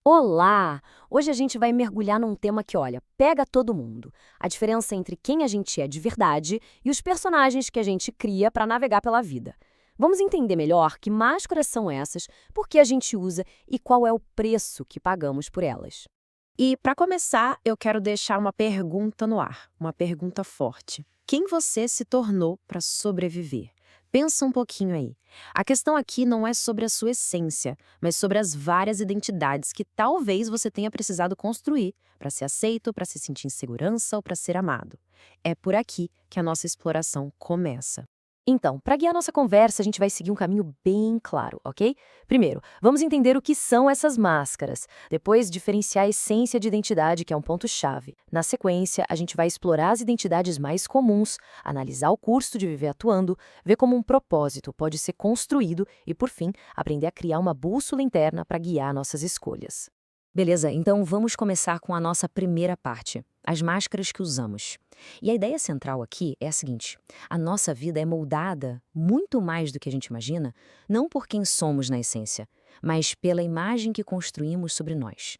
Olá! Hoje a gente vai mergulhar num tema que, olha, pega todo mundo. A diferença entre quem a gente é de verdade e os personagens que a gente cria para navegar pela vida. Vamos entender melhor que máscaras são essas, por que a gente usa e qual é o preço que pagamos por elas. E, para começar, eu quero deixar uma pergunta no ar, uma pergunta forte. Quem você se tornou para sobreviver? Pensa um pouquinho aí. A questão aqui não é sobre a sua essência, mas sobre as várias identidades que talvez você tenha precisado construir para ser aceito, para se sentir em segurança ou para ser amado. É por aqui que a nossa exploração começa. Então, para guiar nossa conversa, a gente vai seguir um caminho bem claro, ok? Primeiro, vamos entender o que são essas máscaras. Depois, diferenciar a essência de identidade, que é um ponto-chave. Na sequência, a gente vai explorar as identidades mais comuns, analisar o custo de viver atuando, ver como um propósito pode ser construído e, por fim, aprender a criar uma bússola interna para guiar nossas escolhas. Beleza, então vamos começar com a nossa primeira parte, as máscaras que usamos. E a ideia central aqui é a seguinte: a nossa vida é moldada, muito mais do que a gente imagina, não por quem somos na essência, mas pela imagem que construímos sobre nós.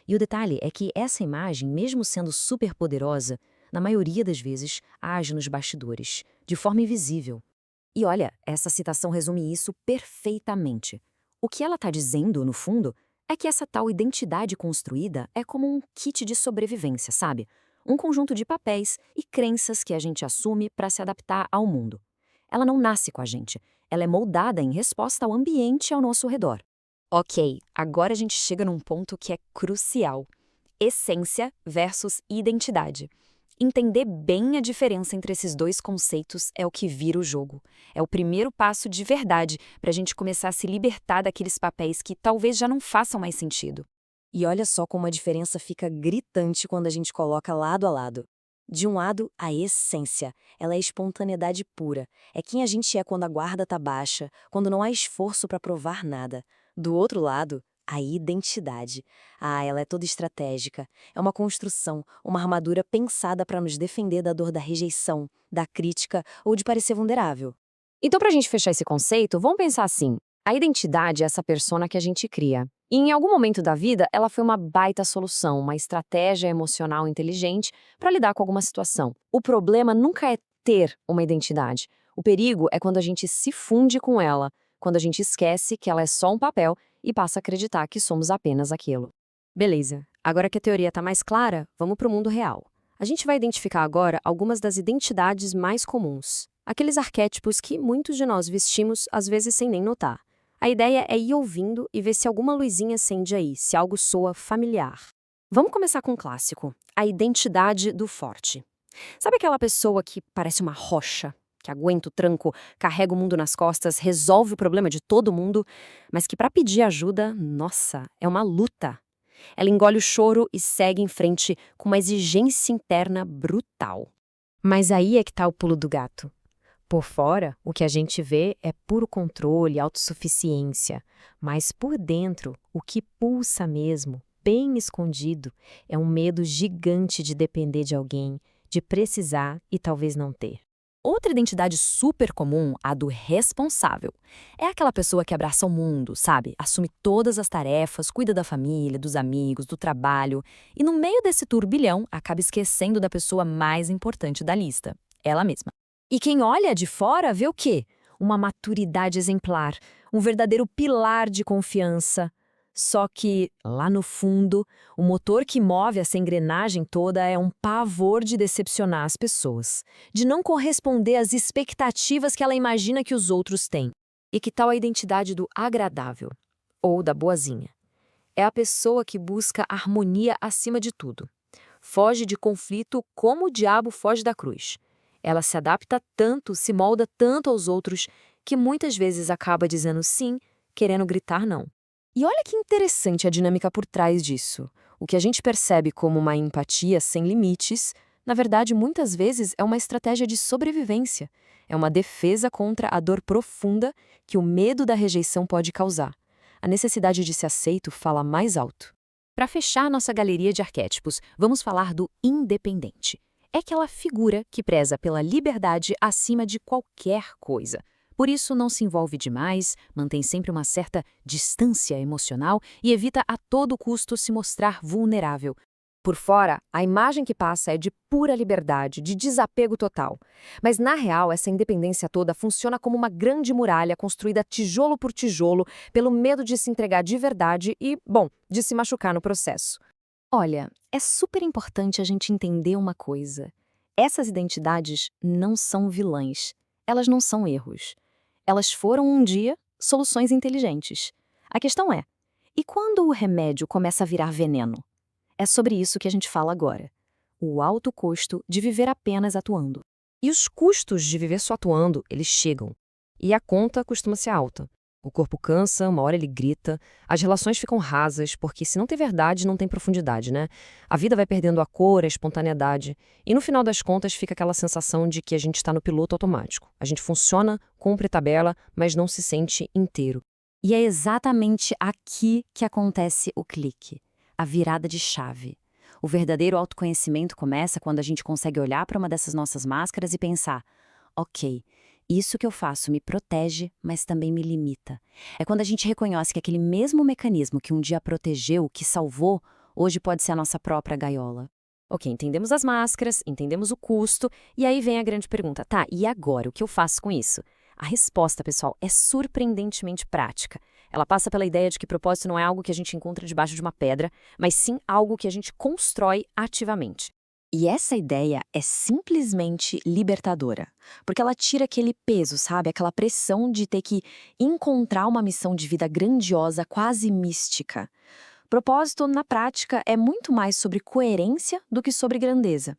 E o detalhe é que essa imagem, mesmo sendo super poderosa, na maioria das vezes age nos bastidores, de forma invisível. E olha, essa citação resume isso perfeitamente. O que ela está dizendo, no fundo, é que essa tal identidade construída é como um kit de sobrevivência, sabe? Um conjunto de papéis e crenças que a gente assume para se adaptar ao mundo. Ela não nasce com a gente, ela é moldada em resposta ao ambiente ao nosso redor. Ok, agora a gente chega num ponto que é crucial: essência versus identidade. Entender bem a diferença entre esses dois conceitos é o que vira o jogo. É o primeiro passo de verdade para a gente começar a se libertar daqueles papéis que talvez já não façam mais sentido. E olha só como a diferença fica gritante quando a gente coloca lado a lado. De um lado, a essência. Ela é espontaneidade pura. É quem a gente é quando a guarda tá baixa, quando não há esforço para provar nada. Do outro lado, a identidade. Ah, ela é toda estratégica. É uma construção, uma armadura pensada para nos defender da dor da rejeição, da crítica ou de parecer vulnerável. Então, para a gente fechar esse conceito, vamos pensar assim: a identidade é essa persona que a gente cria. E em algum momento da vida, ela foi uma baita solução, uma estratégia emocional inteligente para lidar com alguma situação. O problema nunca é ter uma identidade. O perigo é quando a gente se funde com ela, quando a gente esquece que ela é só um papel e passa a acreditar que somos apenas aquilo. Beleza, agora que a teoria está mais clara, vamos para o mundo real. A gente vai identificar agora algumas das identidades mais comuns, aqueles arquétipos que muitos de nós vestimos, às vezes sem nem notar. A ideia é ir ouvindo e ver se alguma luzinha acende aí, se algo soa familiar. Vamos começar com um clássico: a identidade do forte. Sabe aquela pessoa que parece uma rocha, que aguenta o tranco, carrega o mundo nas costas, resolve o problema de todo mundo, mas que para pedir ajuda, nossa, é uma luta. Ela engole o choro e segue em frente com uma exigência interna brutal. Mas aí é que tá o pulo do gato. Por fora, o que a gente vê é puro controle, autossuficiência. Mas por dentro, o que pulsa mesmo, bem escondido, é um medo gigante de depender de alguém, de precisar e talvez não ter. Outra identidade super comum, a do responsável. É aquela pessoa que abraça o mundo, sabe? Assume todas as tarefas, cuida da família, dos amigos, do trabalho. E no meio desse turbilhão, acaba esquecendo da pessoa mais importante da lista, ela mesma. E quem olha de fora vê o quê? Uma maturidade exemplar, um verdadeiro pilar de confiança. Só que, lá no fundo, o motor que move essa engrenagem toda é um pavor de decepcionar as pessoas, de não corresponder às expectativas que ela imagina que os outros têm. E que tal a identidade do agradável? Ou da boazinha? É a pessoa que busca harmonia acima de tudo. Foge de conflito como o diabo foge da cruz. Ela se adapta tanto, se molda tanto aos outros, que muitas vezes acaba dizendo sim, querendo gritar não. E olha que interessante a dinâmica por trás disso. O que a gente percebe como uma empatia sem limites, na verdade, muitas vezes é uma estratégia de sobrevivência. É uma defesa contra a dor profunda que o medo da rejeição pode causar. A necessidade de ser aceito fala mais alto. Para fechar nossa galeria de arquétipos, vamos falar do independente. É aquela figura que preza pela liberdade acima de qualquer coisa. Por isso, não se envolve demais, mantém sempre uma certa distância emocional e evita a todo custo se mostrar vulnerável. Por fora, a imagem que passa é de pura liberdade, de desapego total. Mas, na real, essa independência toda funciona como uma grande muralha construída tijolo por tijolo pelo medo de se entregar de verdade e, bom, de se machucar no processo. Olha, é super importante a gente entender uma coisa. Essas identidades não são vilãs. Elas não são erros. Elas foram, um dia, soluções inteligentes. A questão é, e quando o remédio começa a virar veneno? É sobre isso que a gente fala agora. O alto custo de viver apenas atuando. E os custos de viver só atuando, eles chegam. E a conta costuma ser alta. O corpo cansa, uma hora ele grita, as relações ficam rasas, porque se não tem verdade, não tem profundidade, né? A vida vai perdendo a cor, a espontaneidade, e no final das contas fica aquela sensação de que a gente está no piloto automático. A gente funciona, cumpre tabela, mas não se sente inteiro. E é exatamente aqui que acontece o clique, a virada de chave. O verdadeiro autoconhecimento começa quando a gente consegue olhar para uma dessas nossas máscaras e pensar: ok, isso que eu faço me protege, mas também me limita. É quando a gente reconhece que aquele mesmo mecanismo que um dia protegeu, que salvou, hoje pode ser a nossa própria gaiola. Ok, entendemos as máscaras, entendemos o custo, e aí vem a grande pergunta, tá, e agora, o que eu faço com isso? A resposta, pessoal, é surpreendentemente prática. Ela passa pela ideia de que propósito não é algo que a gente encontra debaixo de uma pedra, mas sim algo que a gente constrói ativamente. E essa ideia é simplesmente libertadora, porque ela tira aquele peso, sabe? Aquela pressão de ter que encontrar uma missão de vida grandiosa, quase mística. Propósito, na prática, é muito mais sobre coerência do que sobre grandeza.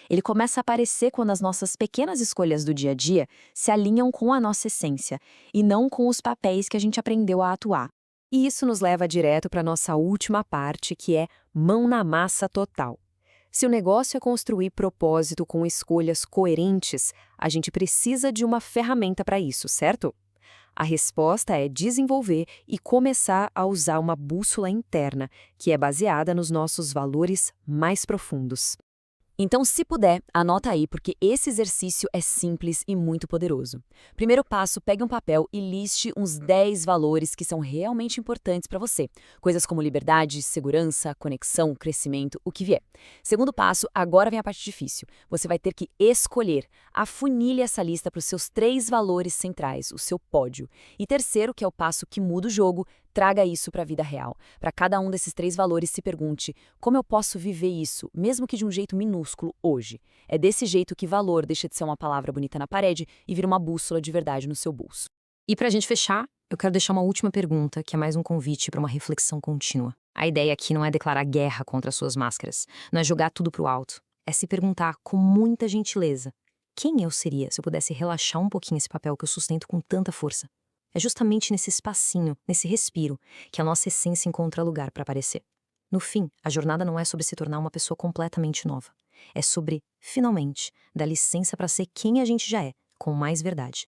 Ele começa a aparecer quando as nossas pequenas escolhas do dia a dia se alinham com a nossa essência e não com os papéis que a gente aprendeu a atuar. E isso nos leva direto para a nossa última parte, que é mão na massa total. Se o negócio é construir propósito com escolhas coerentes, a gente precisa de uma ferramenta para isso, certo? A resposta é desenvolver e começar a usar uma bússola interna, que é baseada nos nossos valores mais profundos. Então, se puder, anota aí, porque esse exercício é simples e muito poderoso. Primeiro passo, pegue um papel e liste uns 10 valores que são realmente importantes para você. Coisas como liberdade, segurança, conexão, crescimento, o que vier. Segundo passo, agora vem a parte difícil. Você vai ter que escolher. Afunilhe essa lista para os seus 3 valores centrais, o seu pódio. E terceiro, que é o passo que muda o jogo, traga isso para a vida real. Para cada um desses 3 valores, se pergunte: como eu posso viver isso, mesmo que de um jeito minúsculo, hoje? É desse jeito que valor deixa de ser uma palavra bonita na parede e vira uma bússola de verdade no seu bolso. E para a gente fechar, eu quero deixar uma última pergunta, que é mais um convite para uma reflexão contínua. A ideia aqui não é declarar guerra contra as suas máscaras, não é jogar tudo pro alto. É se perguntar com muita gentileza: quem eu seria se eu pudesse relaxar um pouquinho esse papel que eu sustento com tanta força? É justamente nesse espacinho, nesse respiro, que a nossa essência encontra lugar para aparecer. No fim, a jornada não é sobre se tornar uma pessoa completamente nova. É sobre, finalmente, dar licença para ser quem a gente já é, com mais verdade.